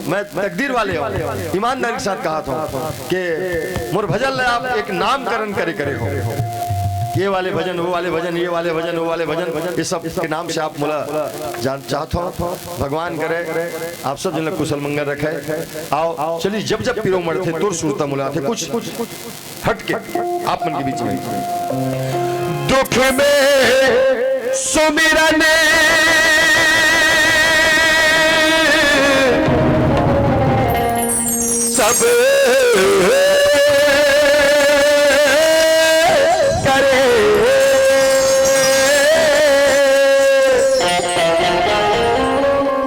मैं तकदीर वाले हूँ, ईमानदारी के साथ कहा था कि मोर भजन आप एक नामकरण करे हो, ये वाले भजन, वो वाले भजन, ये वाले भजन, वो वाले भजन, ये सब के नाम से आप मोला जान चाहता हूँ। भगवान करे आप सब जन कुशल मंगल रखे। आओ चलिए, जब जब पीरो मरते तुर सुरता मुला थे, कुछ हट के आप मन के बीच में। दुख में सुमिरन सब करे,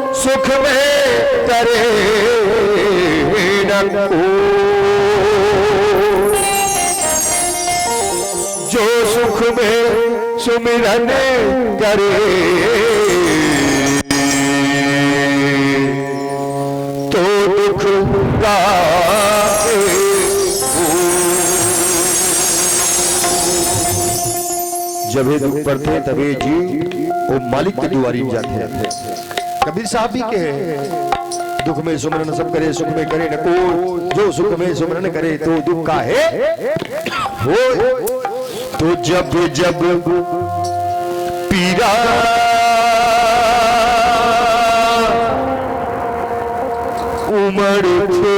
सुख में करे न को, जो सुख में सुमिरन करे तो दुख का जब ये दुख पड़ते तभी जी वो मालिक के दुआरी जाते हैं। कबीर साहब भी कहे, दुख में सुमरन सब करे, सुख में करे न को, जो सुख में सुमरन करे तो दुख का है हो। तो जब जब पीरा उमड़ते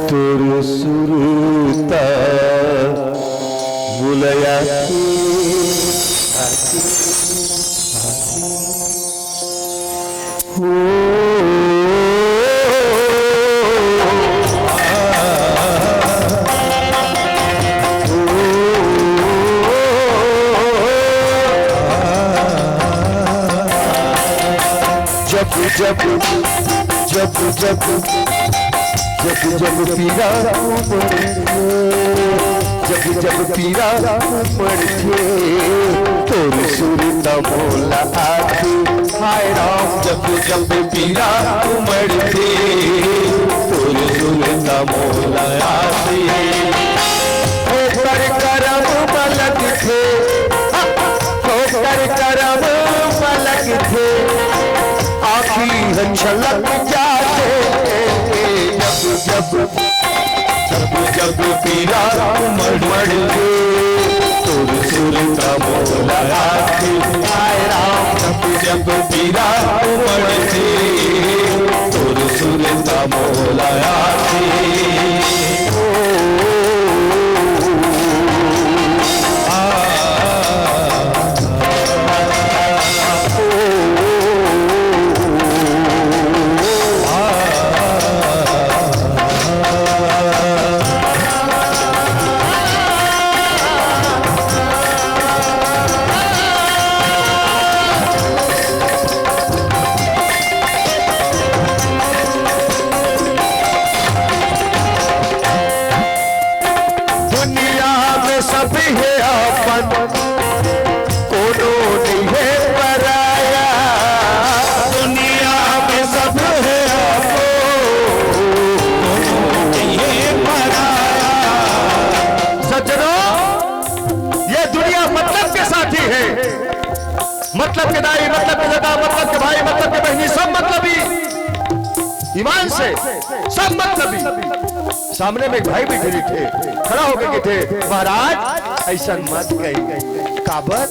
तोर सुरता बुलया जब जब जब जब जब पीरा जब जब पीरा पड़ते तोर सुरता मोला आती, हाय राम जब जब पीरा उमड़ते तोर सुरता मोला आती। होकर करम पलक थे, होकर करम पलक थे, आखिर छलक जाते जब जब जब पीरा उमड़ते तोर सुरता मोला आती, हाय राम जब जब पीरा उमड़ते तोर सुरता मोला आती। मतलब के दाई, मतलब के दादा, मतलब के भाई, मतलब के बहनी, सब मतलबी ईमान से, सब मतलबी। सामने में एक भाई बैठे थे, खड़ा होकर के थे, महाराज ऐसा मत कही, काबत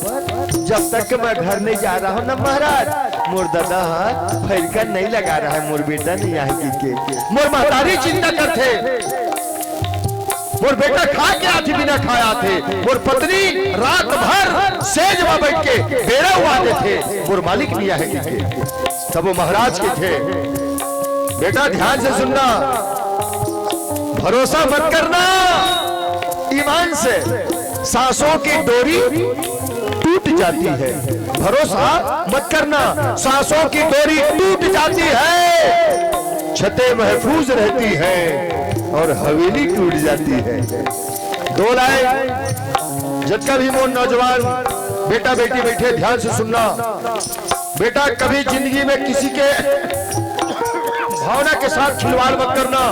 जब तक मैं घर नहीं जा रहा हूँ ना महाराज, मोर दादा हाथ फैल कर नहीं लगा रहा है, मोर बेटा नहीं आए के मोर महतारी चिंता करते, मोर बेटा खा के आती बिना खाया थे, मोर पत्नी रात भर सेज में बैठ के बेरा हुआ थे, मोर मालिक नहीं आए के तब वो महाराज के थे। बेटा ध्यान से सुनना, भरोसा मत करना ईमान से, सांसों की डोरी टूट जाती है। भरोसा मत करना, सांसों की डोरी टूट जाती है, छतें महफूज रहती है और हवेली टूट जाती है। दो लाइन जब कभी मोर नौजवान बेटा बेटी बैठे, ध्यान से सुनना। बेटा कभी जिंदगी में किसी के भावना के साथ खिलवाड़ मत करना।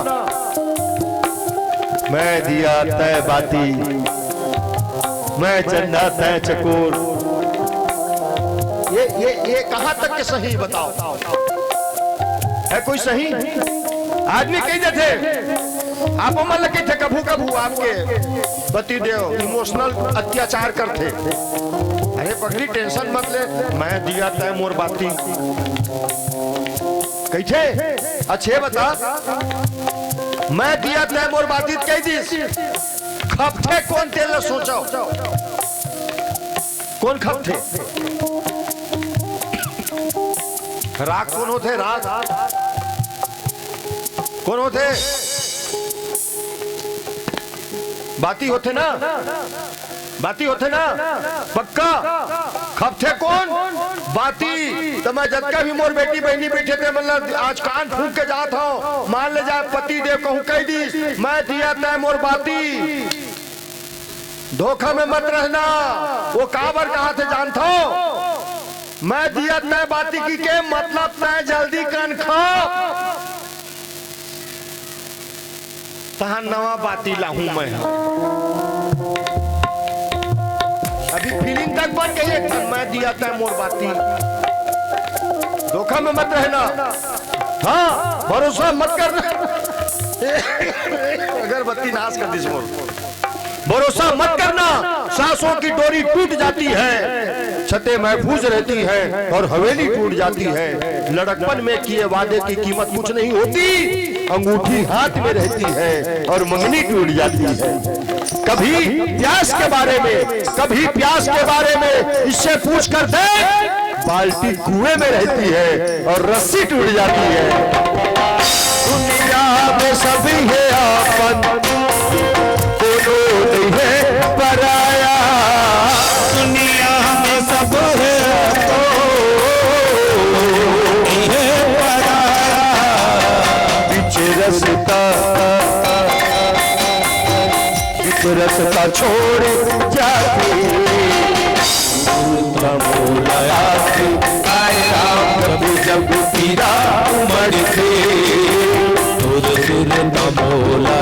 मैं दिया तय बाती, मैं चंदा तय चकोर, ये कहां तक के सही बताओ? है कोई सही? आदमी कही थे आप मन लगे थे कभू कभू आपके पति देव इमोशनल अत्याचार करते। अरे पगली टेंशन मत ले, मैं दिया तय मोर बाती कही थे। अच्छे बता, मैं दिया तय मोर बाती कही दी। खपथे कौन तेल सोचो? कौन खपथे? राग कौन होते? राग कौन होते? बाती होते ना, बाती होते ना पक्का। खपथे कौन? बाती। तो मैं जब भी मोर बेटी बहनी बैठे थे, मतलब आज कान फूंक के जात हो, मान ले जाए पति देव कहूं कह दी मैं दिया तय मोर बाती। धोखा में मत रहना। वो काबर कहा थे जानता हो? मैं दिया तय बाती की के मतलब तय जल्दी कान खा तहां नवा बाती लाहूं मैं। अभी फीलिंग तक बन गई है। मैं दिया था मोर बाती। धोखा में मत रहना। हाँ, भरोसा मत करना। अगरबत्ती नाश कर दी मोर। भरोसा मत करना। सांसों की डोरी टूट जाती है, छतें महफूज रहती है और हवेली टूट जाती है। लड़कपन में किए वादे की कीमत कुछ नहीं होती। अंगूठी हाथ में रहती है और मंगनी टूट जाती है। कभी प्यास के बारे में, कभी प्यास के बारे में इससे पूछ कर दे। बाल्टी कुएं में रहती है और रस्सी टूट जाती है। दुनिया में सभी है आपन, दोनों नहीं है पराया। दुनिया में सब है रसता छोड़ जाती जब पीरा उमड़ते मोला।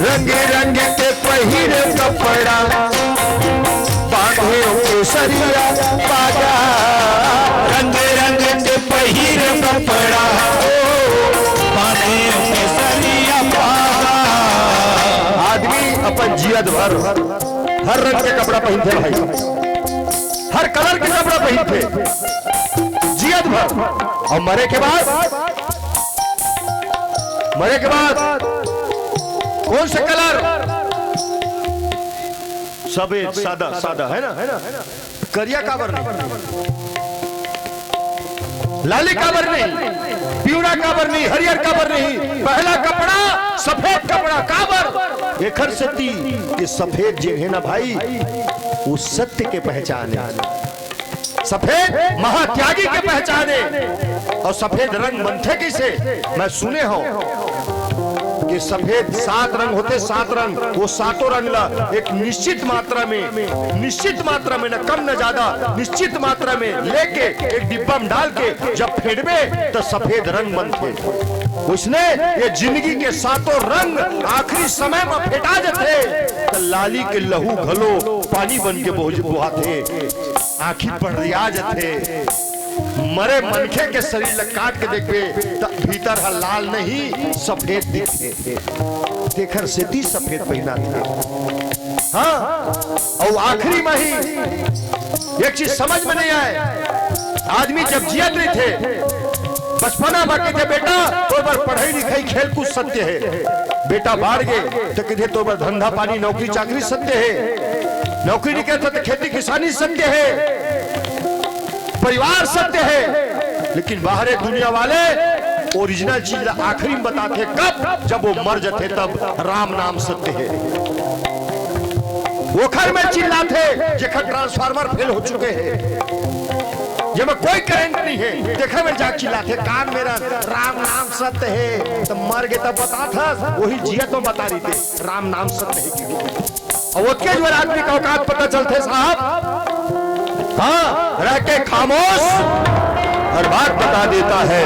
रंग रंग के पहिर कपड़ा बांधे केसरिया बाजा। रंग रंग के पहिर कपड़ा बांधे केसरिया बाजा। आदमी अपन जियत भर हर रंग के कपड़ा पहनते भाई, हर कलर के कपड़ा पहनते जियत भर। और मरे के बाद कौन से कलर? सफेद सादा सादा है ना। करिया काबर नहीं, लाली काबर नहीं, पीवड़ा काबर नहीं, हरियर काबर नहीं। पहला कपड़ा सफेद कपड़ा काबर। एक सती ये सफेद जो है ना भाई, वो सत्य के पहचान है। सफेद महात्यागी के पहचाने। और सफेद रंग बनते किसे? मैं सुने हो कि सफेद 7 रंग होते, 7 रंग। वो 7 रंग ला एक निश्चित मात्रा में न कम न ज्यादा, निश्चित मात्रा में लेके एक डिब्बा में डाल के जब फेंडबे तो सफेद रंग बनते। उसने ये जिंदगी के 7 रंग आखिरी समय में फेटा जाते तो लाली के लहू घलो पानी बन के बुहाते, आखी पड़ रिया जाते। मरे मनखे के शरीर ल काट के देखबे तो भीतर है लाल नहीं सफेद दिखे। देखर से ती सफेद पहना थे। हाँ, और आखिरी में ही एक चीज समझ में नहीं आए। आदमी जब जियत रहे थे बचपना बाकी थे बेटा तो बार पढ़ाई लिखाई खेल कूद सत्य है। बेटा बाढ़ गए तो किधे तो बार धंधा पानी नौकरी चाकरी सत्य है। नौकरी नहीं करता तो खेती किसानी सत्य है, परिवार सत्य है। लेकिन बाहर दुनिया वाले ओरिजिनल चीज आखिरी में बताते कब? जब वो मर जाते तब राम नाम सत्य है। ओखर में चिल्लाते जेखर ट्रांसफार्मर फेल हो चुके हैं, ये में कोई करंट नहीं है, देखा में जाके चिल्लाते कान मेरा राम नाम सत्य है, तो मर गए तब बता था, वही जिया तो बता रही थे राम नाम सत्य है कि और उसके जो आदमी का औकात पता चलते साहब। हाँ, रह के खामोश हर बात बता देता है,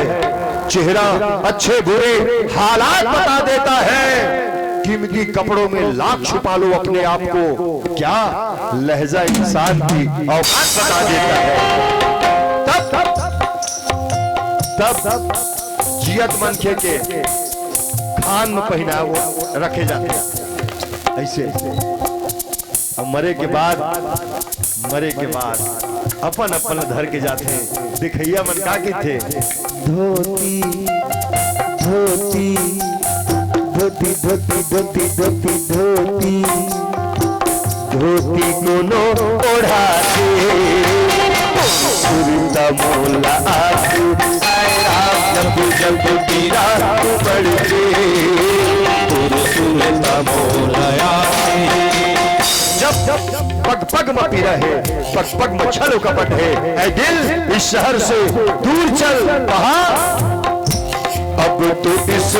चेहरा अच्छे बुरे हालात बता देता है, कीमती कपड़ों में लाख छुपा लो अपने आप को, क्या लहजा इंसान की औकात बता देता है। तब जियत मनखे के खान में पहना वो रखे जाते हैं ऐसे, और मरे के बाद अपन अपन धर के जाते हैं। दिखैया मन का के थे धोती धोती धोती धोती धोती धोती धोती धोती कोनो ओढ़ाते सुरता मोला आसू आए राम जब जब पीरा बढ़ते सुरता मोला आए जब पग पग में पीरा है, पग पग में छलो कपट है, ऐ दिल इस शहर से दूर चल, कहा अब तो इस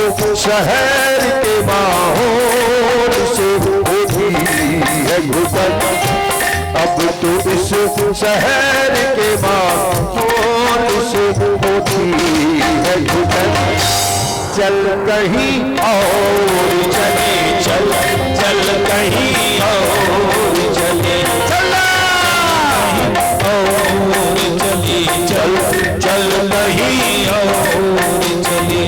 शहर के माहौल से होती है घुटन, अब तो इस शहर के माहौल से होती है घुटन, चल कहीं और चले चल चल कहीं और चले चल और चले चल चल कहीं और चले,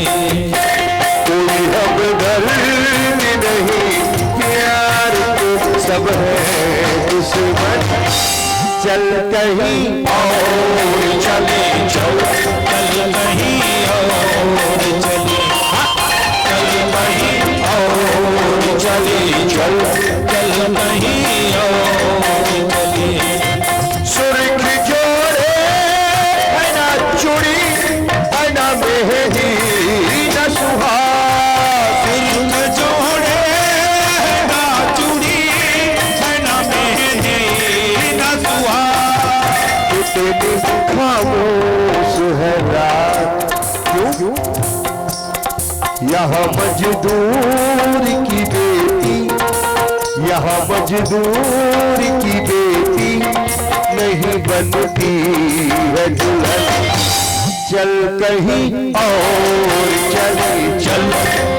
कोई हम घर में नहीं प्यार को सब है दुश्मन, चल कहीं और चले चल चल कहीं और चले चले चल चल नहीं और चले, सुर्ख जोड़े है ना चूड़ी है ना मेहंदी न सुहाग, सुर्ख जोड़े है ना चूड़ी है ना मेहंदी न सुहाग, कितनी खामोश है रात, क्यों यहाँ मजदूर की बेटी, यहाँ मजदूर की बेटी नहीं बनती है दुल्हन, चल कहीं और चले चल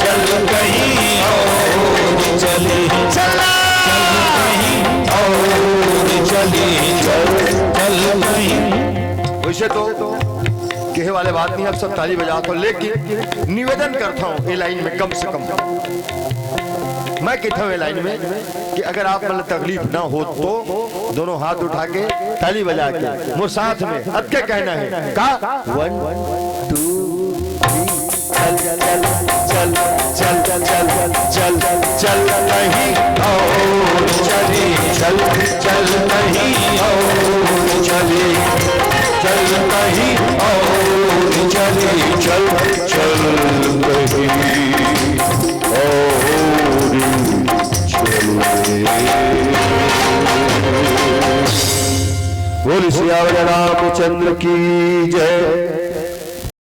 चल कहीं और चले चला कहीं और चले चल चल कहीं। वैसे तो कहे वाले बात नहीं, अब सब ताली बजाता हूँ, लेकिन निवेदन करता हूँ ये लाइन में कम से कम मैं कहता हूँ ये लाइन में कि अगर आप मतलब तकलीफ ना हो तो दोनों हाथ उठा के ताली बजा के वो साथ में अब क्या कहना है का 1 2 3 चल चल चल चल चल चल चल नहीं और चले चल चल नहीं और चले चल नहीं और चले चल चल नहीं और चले। बोल सियावर रामचंद्र की जय।